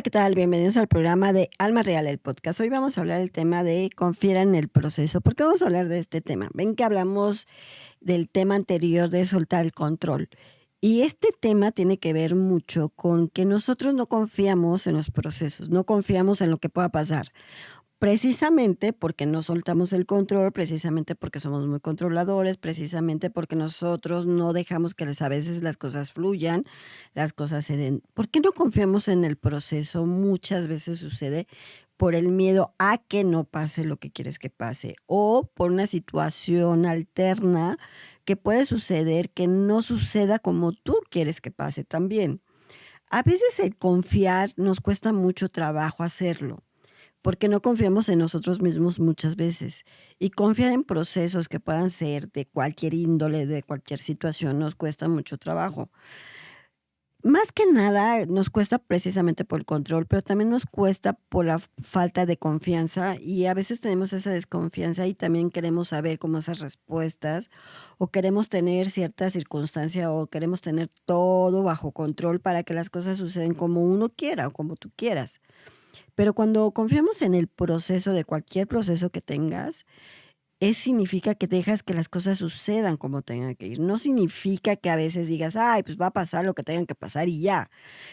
Hola, ¿qué tal? Bienvenidos al programa de Alma Real, el podcast. Hoy vamos a hablar del tema de confiar en el proceso. ¿Por qué vamos a hablar de este tema? Ven que hablamos del tema anterior de soltar el control. Y este tema tiene que ver mucho con que nosotros no confiamos en los procesos, no confiamos en lo que pueda pasar. Precisamente porque no soltamos el control, precisamente porque somos muy controladores, precisamente porque nosotros no dejamos que a veces las cosas fluyan, las cosas se den. ¿Por qué no confiamos en el proceso? Muchas veces sucede por el miedo a que no pase lo que quieres que pase o por una situación alterna que puede suceder que no suceda como tú quieres que pase también. A veces el confiar nos cuesta mucho trabajo hacerlo porque no confiamos en nosotros mismos muchas veces. Y confiar en procesos que puedan ser de cualquier índole, de cualquier situación, nos cuesta mucho trabajo. Más que nada, nos cuesta precisamente por el control, pero también nos cuesta por la falta de confianza y a veces tenemos esa desconfianza y también queremos saber cómo esas respuestas o queremos tener cierta circunstancia o queremos tener todo bajo control para que las cosas suceden como uno quiera o como tú quieras. Pero cuando confiamos en el proceso de cualquier proceso que tengas, significa que dejas que las cosas sucedan como tengan que ir. No significa que a veces digas, ay, pues va a pasar lo que tengan que pasar y ya,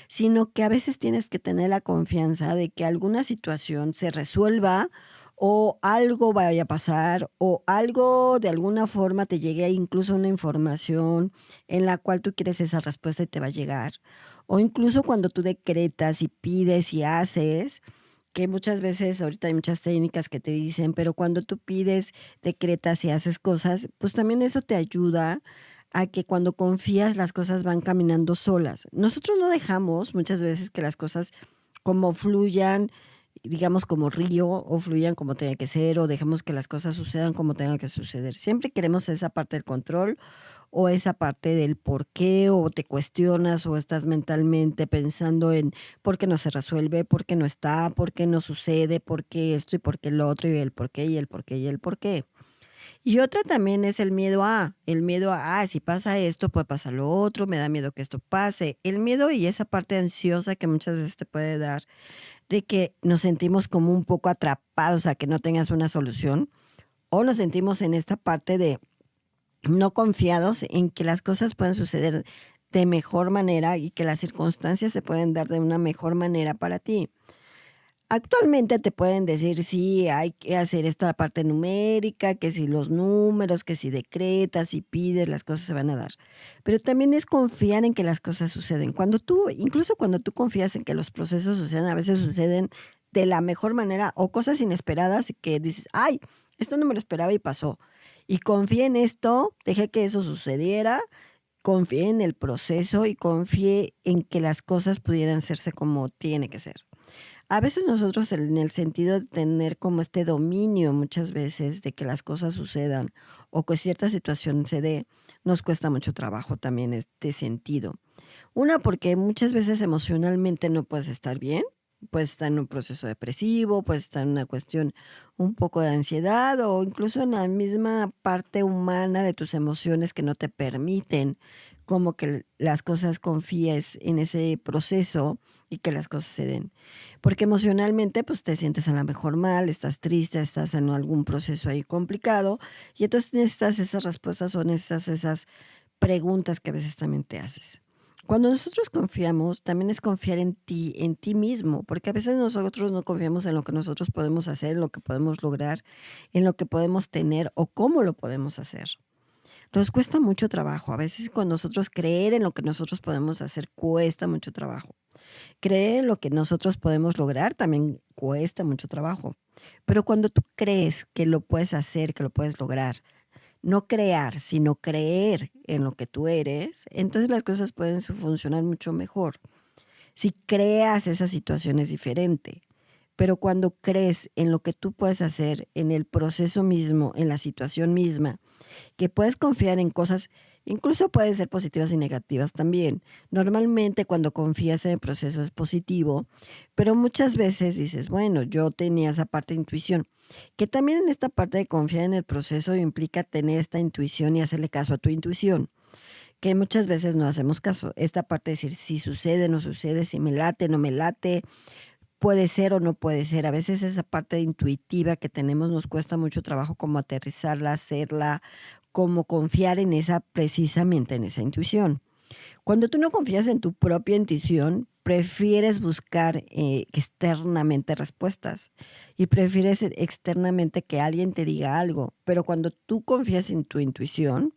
sino que a veces tienes que tener la confianza de que alguna situación se resuelva o algo vaya a pasar o algo de alguna forma te llegue incluso una información en la cual tú quieres esa respuesta y te va a llegar. O incluso cuando tú decretas y pides y haces, que muchas veces ahorita hay muchas técnicas que te dicen, pero cuando tú pides, decretas y haces cosas, pues también eso te ayuda a que cuando confías las cosas van caminando solas. Nosotros no dejamos muchas veces que las cosas como fluyan, digamos como río, o fluyan como tenga que ser, o dejemos que las cosas sucedan como tengan que suceder. Siempre queremos esa parte del control o esa parte del por qué, o te cuestionas, o estás mentalmente pensando en por qué no se resuelve, por qué no está, por qué no sucede, por qué esto y por qué lo otro, y el por qué, y el por qué, y el por qué. Y otra también es el miedo a, si pasa esto, puede pasar lo otro, me da miedo que esto pase. El miedo y esa parte ansiosa que muchas veces te puede dar de que nos sentimos como un poco atrapados a que no tengas una solución, o nos sentimos en esta parte de no confiados en que las cosas pueden suceder de mejor manera y que las circunstancias se pueden dar de una mejor manera para ti. Actualmente te pueden decir, sí, hay que hacer esta parte numérica, que si los números, que si decretas y pides, las cosas se van a dar. Pero también es confiar en que las cosas suceden. Incluso cuando tú confías en que los procesos suceden, a veces suceden de la mejor manera o cosas inesperadas que dices, ay, esto no me lo esperaba y pasó. Y confié en esto, dejé que eso sucediera, confié en el proceso y confié en que las cosas pudieran hacerse como tiene que ser. A veces nosotros en el sentido de tener como este dominio muchas veces de que las cosas sucedan o que cierta situación se dé, nos cuesta mucho trabajo también este sentido. Una, porque muchas veces emocionalmente no puedes estar bien, puedes estar en un proceso depresivo, puedes estar en una cuestión un poco de ansiedad o incluso en la misma parte humana de tus emociones que no te permiten como que las cosas confíes en ese proceso y que las cosas se den. Porque emocionalmente pues te sientes a lo mejor mal, estás triste, estás en algún proceso ahí complicado y entonces necesitas esas respuestas o necesitas esas preguntas que a veces también te haces. Cuando nosotros confiamos, también es confiar en ti mismo, porque a veces nosotros no confiamos en lo que nosotros podemos hacer, en lo que podemos lograr, en lo que podemos tener o cómo lo podemos hacer. Nos cuesta mucho trabajo. A veces con nosotros creer en lo que nosotros podemos hacer cuesta mucho trabajo. Creer en lo que nosotros podemos lograr también cuesta mucho trabajo. Pero cuando tú crees que lo puedes hacer, que lo puedes lograr, no crear, sino creer en lo que tú eres, entonces las cosas pueden funcionar mucho mejor. Si creas esa situación es diferente, pero cuando crees en lo que tú puedes hacer, en el proceso mismo, en la situación misma, que puedes confiar en cosas, incluso pueden ser positivas y negativas también. Normalmente cuando confías en el proceso es positivo, pero muchas veces dices, bueno, yo tenía esa parte de intuición, que también en esta parte de confiar en el proceso implica tener esta intuición y hacerle caso a tu intuición que muchas veces no hacemos caso. Esta parte de decir si sucede, no sucede, si me late, no me late, puede ser o no puede ser. A veces esa parte intuitiva que tenemos nos cuesta mucho trabajo como aterrizarla, hacerla, como confiar en esa, precisamente en esa intuición. Cuando tú no confías en tu propia intuición, prefieres buscar externamente respuestas y prefieres externamente que alguien te diga algo. Pero cuando tú confías en tu intuición,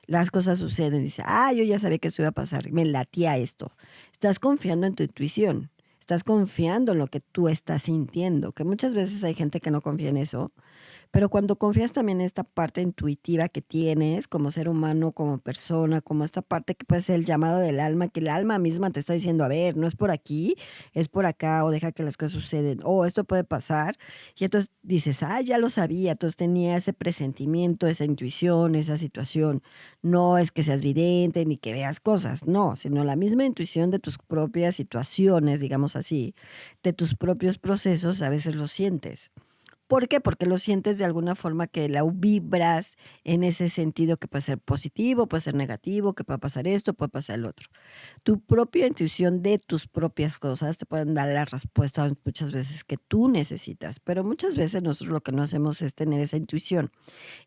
las cosas suceden. Dices, yo ya sabía que esto iba a pasar, me latía esto. Estás confiando en tu intuición, estás confiando en lo que tú estás sintiendo, que muchas veces hay gente que no confía en eso, pero cuando confías también en esta parte intuitiva que tienes como ser humano, como persona, como esta parte que puede ser el llamado del alma, que el alma misma te está diciendo, a ver, no es por aquí, es por acá, o deja que las cosas suceden, o esto puede pasar, y entonces dices, ya lo sabía, entonces tenía ese presentimiento, esa intuición, esa situación. No es que seas vidente ni que veas cosas, no, sino la misma intuición de tus propias situaciones, digamos así, de tus propios procesos, a veces lo sientes. ¿Por qué? Porque lo sientes de alguna forma que la vibras en ese sentido que puede ser positivo, puede ser negativo, que puede pasar esto, puede pasar el otro. Tu propia intuición de tus propias cosas te pueden dar las respuestas muchas veces que tú necesitas, pero muchas veces nosotros lo que no hacemos es tener esa intuición,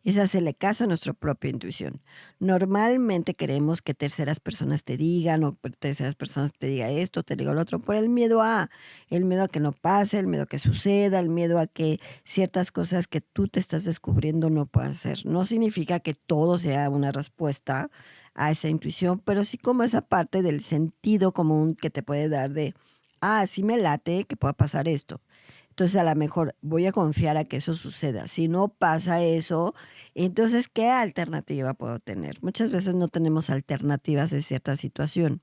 es hacerle caso a nuestra propia intuición. Normalmente queremos que terceras personas te digan o terceras personas te diga esto, te diga lo otro, por el miedo a que no pase, el miedo a que suceda, el miedo a que ciertas cosas que tú te estás descubriendo no puedas ser. No significa que todo sea una respuesta a esa intuición, pero sí como esa parte del sentido común que te puede dar de, sí me late que pueda pasar esto. Entonces, a lo mejor voy a confiar a que eso suceda. Si no pasa eso, entonces, ¿qué alternativa puedo tener? Muchas veces no tenemos alternativas de cierta situación.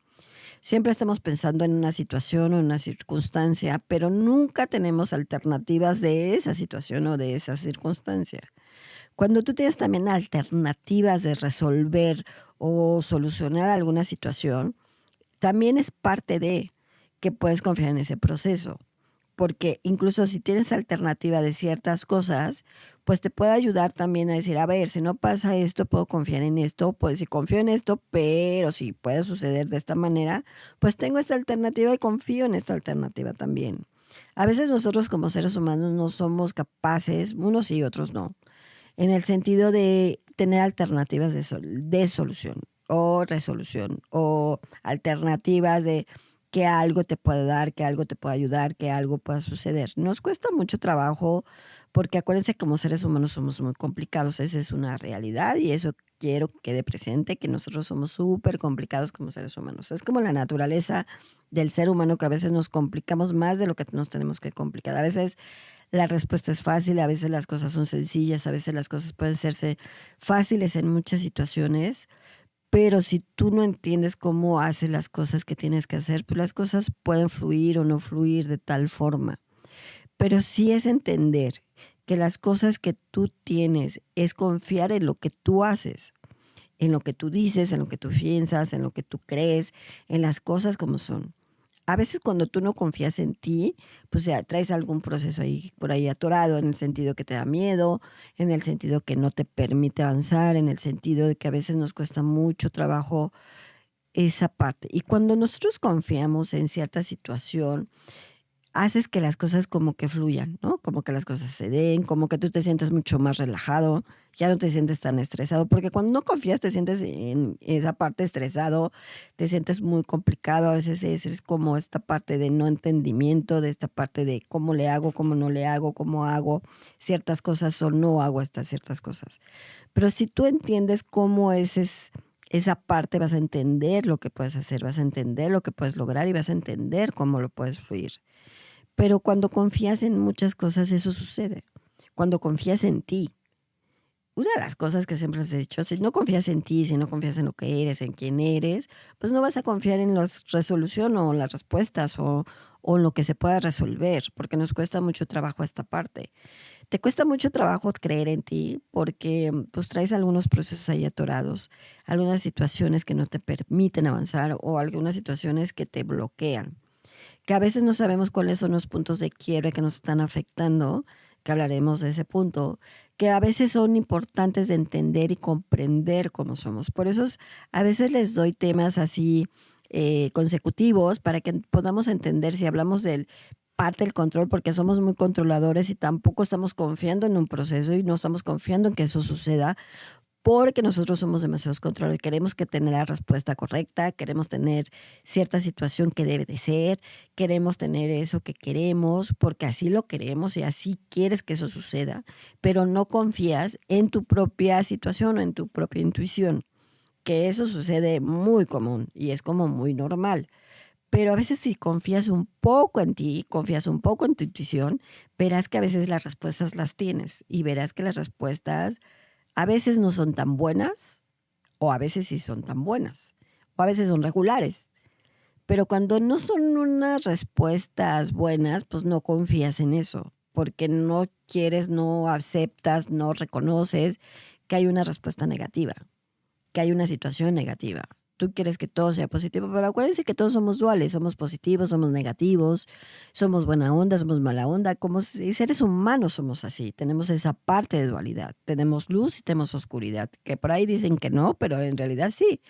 Siempre estamos pensando en una situación o en una circunstancia, pero nunca tenemos alternativas de esa situación o de esa circunstancia. Cuando tú tienes también alternativas de resolver o solucionar alguna situación, también es parte de que puedes confiar en ese proceso, porque incluso si tienes alternativa de ciertas cosas, pues te puede ayudar también a decir, a ver, si no pasa esto, puedo confiar en esto, pues si confío en esto, pero si puede suceder de esta manera, pues tengo esta alternativa y confío en esta alternativa también. A veces nosotros como seres humanos no somos capaces, unos sí, otros no, en el sentido de tener alternativas de solución o resolución o alternativas de que algo te puede dar, que algo te pueda ayudar, que algo pueda suceder. Nos cuesta mucho trabajo porque acuérdense que como seres humanos somos muy complicados, esa es una realidad y eso quiero que quede presente, que nosotros somos súper complicados como seres humanos. Es como la naturaleza del ser humano que a veces nos complicamos más de lo que nos tenemos que complicar. A veces la respuesta es fácil, a veces las cosas son sencillas, a veces las cosas pueden serse fáciles en muchas situaciones, pero si tú no entiendes cómo haces las cosas que tienes que hacer, pues las cosas pueden fluir o no fluir de tal forma. Pero sí es entender que las cosas que tú tienes es confiar en lo que tú haces, en lo que tú dices, en lo que tú piensas, en lo que tú crees, en las cosas como son. A veces cuando tú no confías en ti, pues ya traes algún proceso ahí por ahí atorado, en el sentido que te da miedo, en el sentido que no te permite avanzar, en el sentido de que a veces nos cuesta mucho trabajo esa parte. Y cuando nosotros confiamos en cierta situación, haces que las cosas como que fluyan, ¿no? Como que las cosas se den, como que tú te sientes mucho más relajado, ya no te sientes tan estresado, porque cuando no confías te sientes en esa parte estresado, te sientes muy complicado, a veces es como esta parte de no entendimiento, de esta parte de cómo le hago, cómo no le hago, cómo hago ciertas cosas o no hago estas ciertas cosas. Pero si tú entiendes cómo esa parte, vas a entender lo que puedes hacer, vas a entender lo que puedes lograr y vas a entender cómo lo puedes fluir. Pero cuando confías en muchas cosas, eso sucede. Cuando confías en ti, una de las cosas que siempre has hecho, si no confías en ti, si no confías en lo que eres, en quién eres, pues no vas a confiar en la resolución o las respuestas o en lo que se pueda resolver, porque nos cuesta mucho trabajo esta parte. Te cuesta mucho trabajo creer en ti porque pues traes algunos procesos ahí atorados, algunas situaciones que no te permiten avanzar o algunas situaciones que te bloquean, que a veces no sabemos cuáles son los puntos de quiebre que nos están afectando, que hablaremos de ese punto, que a veces son importantes de entender y comprender cómo somos. Por eso a veces les doy temas así consecutivos para que podamos entender si hablamos del parte del control, porque somos muy controladores y tampoco estamos confiando en un proceso y no estamos confiando en que eso suceda, porque nosotros somos demasiados controladores. Queremos que tener la respuesta correcta, queremos tener cierta situación que debe de ser, queremos tener eso que queremos, porque así lo queremos y así quieres que eso suceda, pero no confías en tu propia situación o en tu propia intuición, que eso sucede muy común y es como muy normal. Pero a veces si confías un poco en ti, confías un poco en tu intuición, verás que a veces las respuestas las tienes y verás que las respuestas a veces no son tan buenas, o a veces sí son tan buenas, o a veces son regulares. Pero cuando no son unas respuestas buenas, pues no confías en eso, porque no quieres, no aceptas, no reconoces que hay una respuesta negativa, que hay una situación negativa. Tú quieres que todo sea positivo, pero acuérdense que todos somos duales, somos positivos, somos negativos, somos buena onda, somos mala onda, como seres humanos somos así, tenemos esa parte de dualidad, tenemos luz y tenemos oscuridad, que por ahí dicen que no, pero en realidad sí,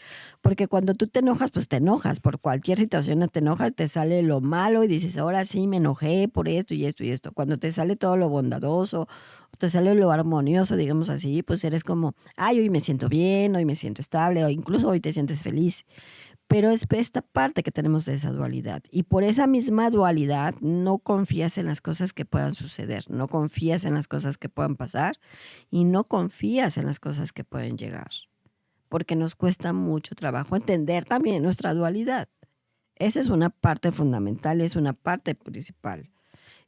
porque cuando tú te enojas, pues te enojas, por cualquier situación te enojas, te sale lo malo y dices, ahora sí me enojé por esto y esto y esto. Cuando te sale todo lo bondadoso, te sale lo armonioso, digamos así, pues eres como, ay, hoy me siento bien, hoy me siento estable, o incluso hoy te sientes feliz. Pero es esta parte que tenemos de esa dualidad. Y por esa misma dualidad no confías en las cosas que puedan suceder, no confías en las cosas que puedan pasar y no confías en las cosas que pueden llegar. Porque nos cuesta mucho trabajo entender también nuestra dualidad. Esa es una parte fundamental, es una parte principal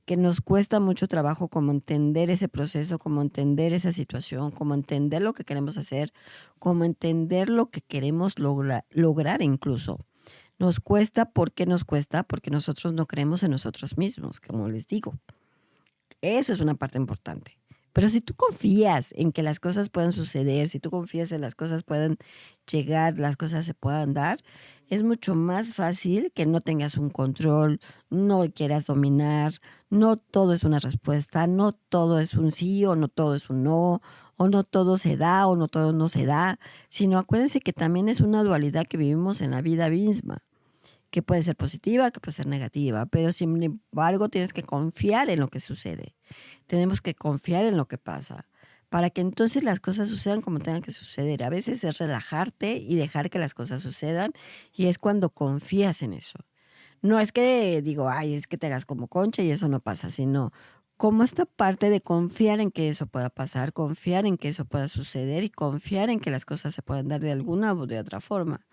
que nos cuesta mucho trabajo como entender ese proceso, como entender esa situación, como entender lo que queremos hacer, como entender lo que queremos lograr incluso. Nos cuesta, ¿por qué nos cuesta? Porque nosotros no creemos en nosotros mismos, como les digo. Eso es una parte importante. Pero si tú confías en que las cosas puedan suceder, si tú confías en las cosas puedan llegar, las cosas se puedan dar, es mucho más fácil que no tengas un control, no quieras dominar, no todo es una respuesta, no todo es un sí o no todo es un no, o no todo se da o no todo no se da, sino acuérdense que también es una dualidad que vivimos en la vida misma, que puede ser positiva, que puede ser negativa, pero sin embargo tienes que confiar en lo que sucede. Tenemos que confiar en lo que pasa para que entonces las cosas sucedan como tengan que suceder. A veces es relajarte y dejar que las cosas sucedan y es cuando confías en eso. No es que digo, ay, es que te hagas como concha y eso no pasa, sino como esta parte de confiar en que eso pueda pasar, confiar en que eso pueda suceder y confiar en que las cosas se puedan dar de alguna o de otra forma.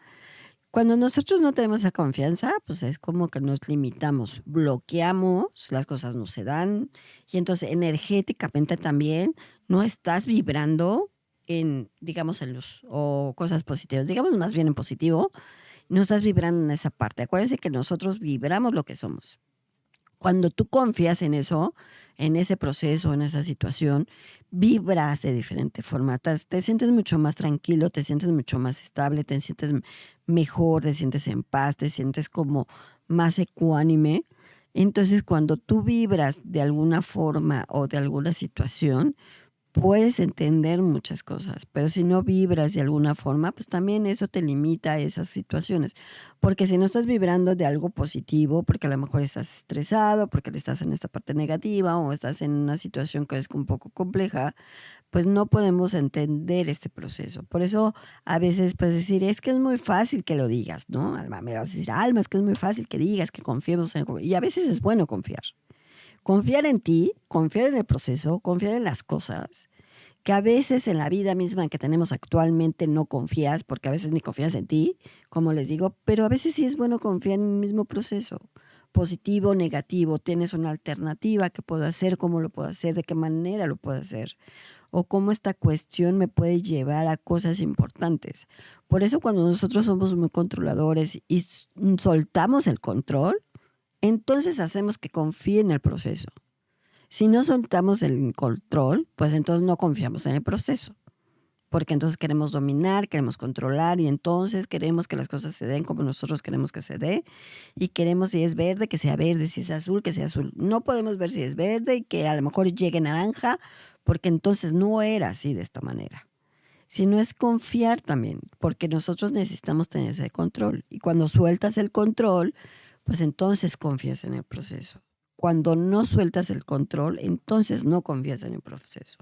Cuando nosotros no tenemos esa confianza, pues es como que nos limitamos, bloqueamos, las cosas no se dan y entonces energéticamente también no estás vibrando en, digamos, en luz o cosas positivas, digamos más bien en positivo, no estás vibrando en esa parte. Acuérdense que nosotros vibramos lo que somos. Cuando tú confías en eso, en ese proceso, en esa situación, vibras de diferente forma. Te sientes mucho más tranquilo, te sientes mucho más estable, te sientes mejor, te sientes en paz, te sientes como más ecuánime. Entonces, cuando tú vibras de alguna forma o de alguna situación, puedes entender muchas cosas, pero si no vibras de alguna forma, pues también eso te limita a esas situaciones. Porque si no estás vibrando de algo positivo, porque a lo mejor estás estresado, porque estás en esta parte negativa o estás en una situación que es un poco compleja, pues no podemos entender este proceso. Por eso a veces puedes decir, es que es muy fácil que lo digas, ¿no? Alma, me vas a decir, Alma, es que es muy fácil que digas, que confiemos en... Y a veces es bueno confiar. Confiar en ti, confiar en el proceso, confiar en las cosas, que a veces en la vida misma que tenemos actualmente no confías, porque a veces ni confías en ti, como les digo, pero a veces sí es bueno confiar en el mismo proceso, positivo, negativo, tienes una alternativa, qué puedo hacer, cómo lo puedo hacer, de qué manera lo puedo hacer, o cómo esta cuestión me puede llevar a cosas importantes. Por eso cuando nosotros somos muy controladores y soltamos el control, entonces hacemos que confíe en el proceso. Si no soltamos el control, pues entonces no confiamos en el proceso. porque entonces queremos dominar, queremos controlar y entonces queremos que las cosas se den como nosotros queremos que se dé y queremos si es verde, que sea verde, si es azul, que sea azul. No podemos ver si es verde y que a lo mejor llegue naranja, porque entonces no era así de esta manera. Sino es confiar también, porque nosotros necesitamos tener ese control. Y cuando sueltas el control, pues entonces confías en el proceso. Cuando no sueltas el control, entonces no confías en el proceso.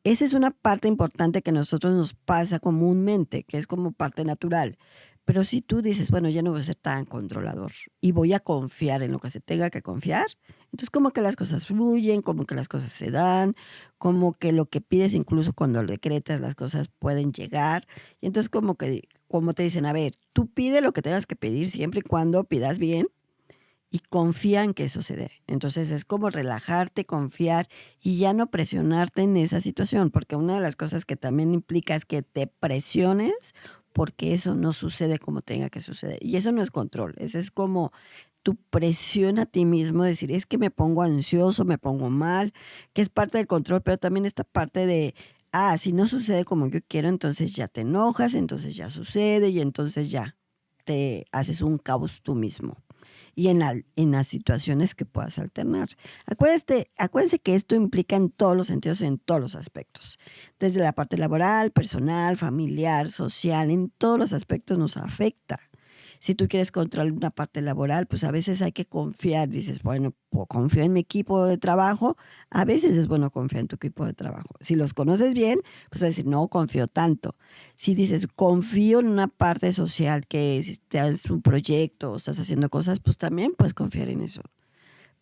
Esa es una parte importante que a nosotros nos pasa comúnmente, que es como parte natural. Pero si tú dices, bueno, ya no voy a ser tan controlador y voy a confiar en lo que se tenga que confiar, entonces como que las cosas fluyen, como que las cosas se dan, como que lo que pides incluso cuando lo decretas, las cosas pueden llegar. Y entonces como que, como te dicen, a ver, tú pide lo que tengas que pedir siempre y cuando pidas bien y confía en que eso se dé. Entonces es como relajarte, confiar y ya no presionarte en esa situación, porque una de las cosas que también implica es que te presiones porque eso no sucede como tenga que suceder. Y eso no es control, eso es como tu presión a ti mismo, decir, es que me pongo ansioso, me pongo mal, que es parte del control, pero también esta parte de, si no sucede como yo quiero, entonces ya te enojas, entonces ya sucede y entonces ya te haces un caos tú mismo y en las situaciones que puedas alternar. Acuérdense que esto implica en todos los sentidos y en todos los aspectos, desde la parte laboral, personal, familiar, social, en todos los aspectos nos afecta. Si tú quieres controlar una parte laboral, pues a veces hay que confiar, dices, bueno, confío en mi equipo de trabajo, a veces es bueno confiar en tu equipo de trabajo. Si los conoces bien, pues vas a decir, no confío tanto. Si dices, confío en una parte social, que si te haces un proyecto o estás haciendo cosas, pues también puedes confiar en eso.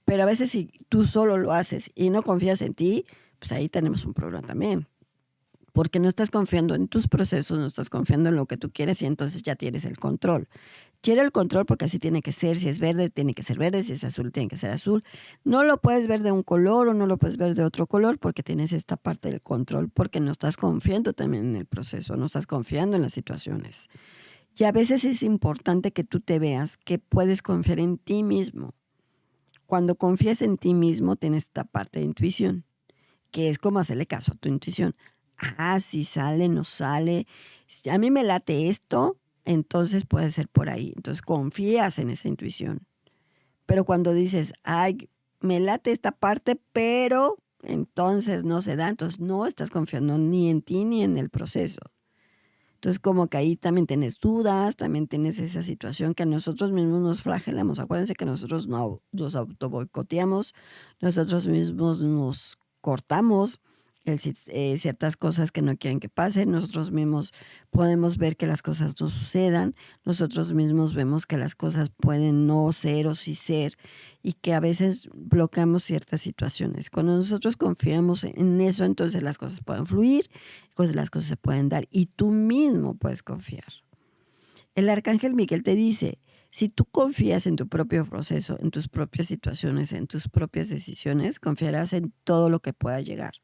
Pero a veces si tú solo lo haces y no confías en ti, pues ahí tenemos un problema también. Porque no estás confiando en tus procesos, no estás confiando en lo que tú quieres y entonces ya tienes el control. Quiero el control porque así tiene que ser, si es verde tiene que ser verde, si es azul tiene que ser azul. No lo puedes ver de un color o no lo puedes ver de otro color porque tienes esta parte del control, porque no estás confiando también en el proceso, no estás confiando en las situaciones. Y a veces es importante que tú te veas que puedes confiar en ti mismo. Cuando confías en ti mismo tienes esta parte de intuición, que es como hacerle caso a tu intuición. Si sale, no sale. Si a mí me late esto, entonces puede ser por ahí. Entonces confías en esa intuición. Pero cuando dices, ay, me late esta parte, pero entonces no se da, entonces no estás confiando ni en ti ni en el proceso. Entonces como que ahí también tienes dudas, también tienes esa situación que nosotros mismos nos flagelamos. Acuérdense que nosotros no nos auto boicoteamos, nosotros mismos nos cortamos ciertas cosas que no quieren que pasen, nosotros mismos podemos ver que las cosas no sucedan, nosotros mismos vemos que las cosas pueden no ser o sí ser y que a veces bloqueamos ciertas situaciones. Cuando nosotros confiamos en eso, entonces las cosas pueden fluir, pues las cosas se pueden dar y tú mismo puedes confiar. El arcángel Miguel te dice, si tú confías en tu propio proceso, en tus propias situaciones, en tus propias decisiones, confiarás en todo lo que pueda llegar.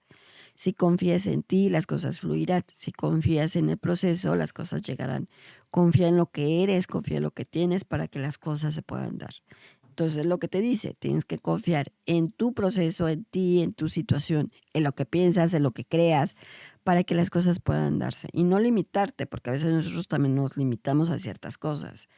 Si confías en ti, las cosas fluirán. Si confías en el proceso, las cosas llegarán. Confía en lo que eres, confía en lo que tienes para que las cosas se puedan dar. Entonces, lo que te dice, tienes que confiar en tu proceso, en ti, en tu situación, en lo que piensas, en lo que creas, para que las cosas puedan darse. Y no limitarte, porque a veces nosotros también nos limitamos a ciertas cosas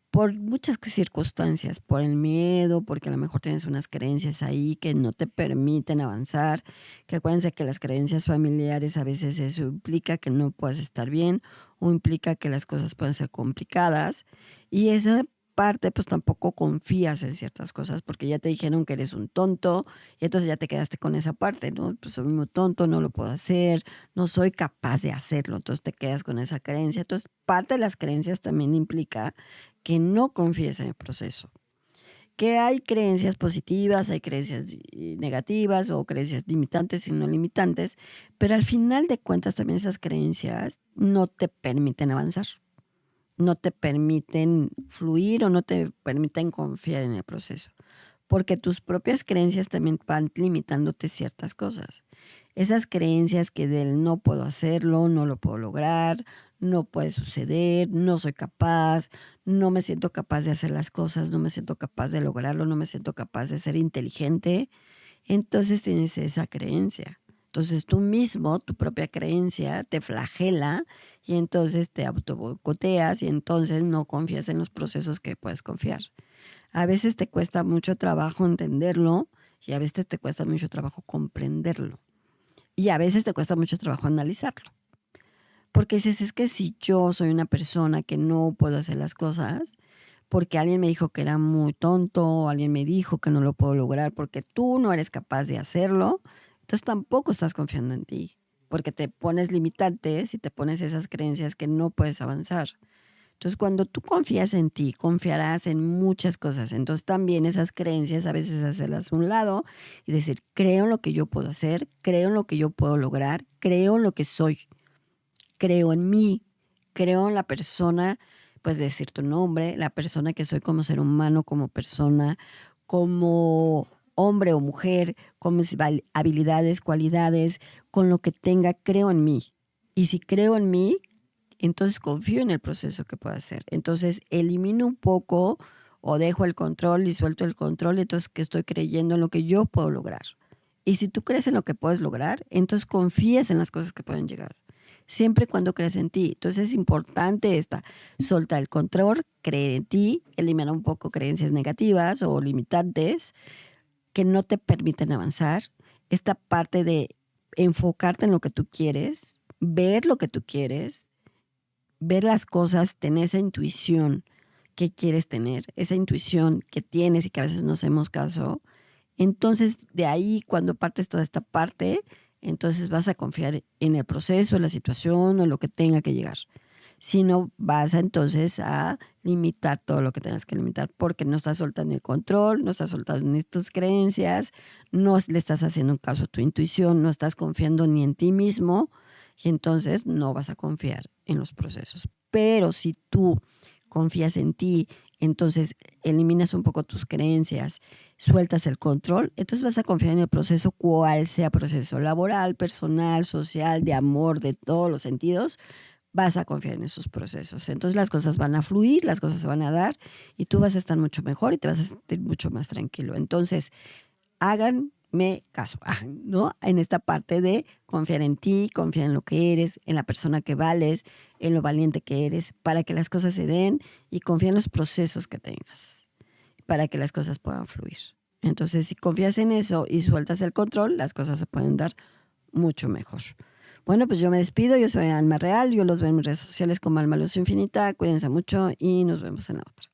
por muchas circunstancias, por el miedo, porque a lo mejor tienes unas creencias ahí que no te permiten avanzar, que acuérdense que las creencias familiares a veces eso implica que no puedes estar bien o implica que las cosas pueden ser complicadas y esa parte pues tampoco confías en ciertas cosas porque ya te dijeron que eres un tonto y entonces ya te quedaste con esa parte, ¿no? Pues soy muy tonto, no lo puedo hacer, no soy capaz de hacerlo, entonces te quedas con esa creencia. Entonces parte de las creencias también implica que no confíes en el proceso, que hay creencias positivas, hay creencias negativas o creencias limitantes y no limitantes, pero al final de cuentas también esas creencias no te permiten avanzar, no te permiten fluir o no te permiten confiar en el proceso, porque tus propias creencias también van limitándote ciertas cosas. Esas creencias que del no puedo hacerlo, no lo puedo lograr, no puede suceder, no soy capaz, no me siento capaz de hacer las cosas, no me siento capaz de lograrlo, no me siento capaz de ser inteligente, entonces tienes esa creencia. Entonces tú mismo, tu propia creencia, te flagela y entonces te autoboicoteas y entonces no confías en los procesos que puedes confiar. A veces te cuesta mucho trabajo entenderlo y a veces te cuesta mucho trabajo comprenderlo. Y a veces te cuesta mucho trabajo analizarlo. Porque dices, es que si yo soy una persona que no puedo hacer las cosas, porque alguien me dijo que era muy tonto, o alguien me dijo que no lo puedo lograr porque tú no eres capaz de hacerlo, entonces tampoco estás confiando en ti, porque te pones limitantes y te pones esas creencias que no puedes avanzar. Entonces, cuando tú confías en ti, confiarás en muchas cosas. Entonces, también esas creencias a veces hacerlas a un lado y decir, creo en lo que yo puedo hacer, creo en lo que yo puedo lograr, creo en lo que soy, creo en mí, creo en la persona, pues decir tu nombre, la persona que soy como ser humano, como persona, como hombre o mujer, con mis habilidades, cualidades, con lo que tenga, creo en mí. Y si creo en mí, entonces confío en el proceso que puedo hacer. Entonces elimino un poco o dejo el control y suelto el control, entonces que estoy creyendo en lo que yo puedo lograr. Y si tú crees en lo que puedes lograr, entonces confías en las cosas que pueden llegar. Siempre y cuando crees en ti. Entonces es importante soltar el control, creer en ti, eliminar un poco creencias negativas o limitantes que no te permiten avanzar. Esta parte de enfocarte en lo que tú quieres, ver lo que tú quieres, ver las cosas, tener esa intuición que quieres tener, esa intuición que tienes y que a veces no hacemos caso. Entonces, de ahí, cuando partes toda esta parte, entonces vas a confiar en el proceso, en la situación o en lo que tenga que llegar. Si no, vas entonces a limitar todo lo que tengas que limitar porque no estás soltando el control, no estás soltando ni tus creencias, no le estás haciendo un caso a tu intuición, no estás confiando ni en ti mismo y entonces no vas a confiar en los procesos. Pero si tú confías en ti, entonces eliminas un poco tus creencias, sueltas el control, entonces vas a confiar en el proceso, cual sea proceso laboral, personal, social, de amor, de todos los sentidos, vas a confiar en esos procesos. Entonces las cosas van a fluir, las cosas se van a dar y tú vas a estar mucho mejor y te vas a sentir mucho más tranquilo. Entonces, háganme caso, ¿no? En esta parte de confiar en ti, confiar en lo que eres, en la persona que vales, en lo valiente que eres, para que las cosas se den y confía en los procesos que tengas, para que las cosas puedan fluir. Entonces, si confías en eso y sueltas el control, las cosas se pueden dar mucho mejor. Bueno, pues yo me despido, yo soy Alma Real, yo los veo en mis redes sociales como Alma Luz Infinita, cuídense mucho y nos vemos en la otra.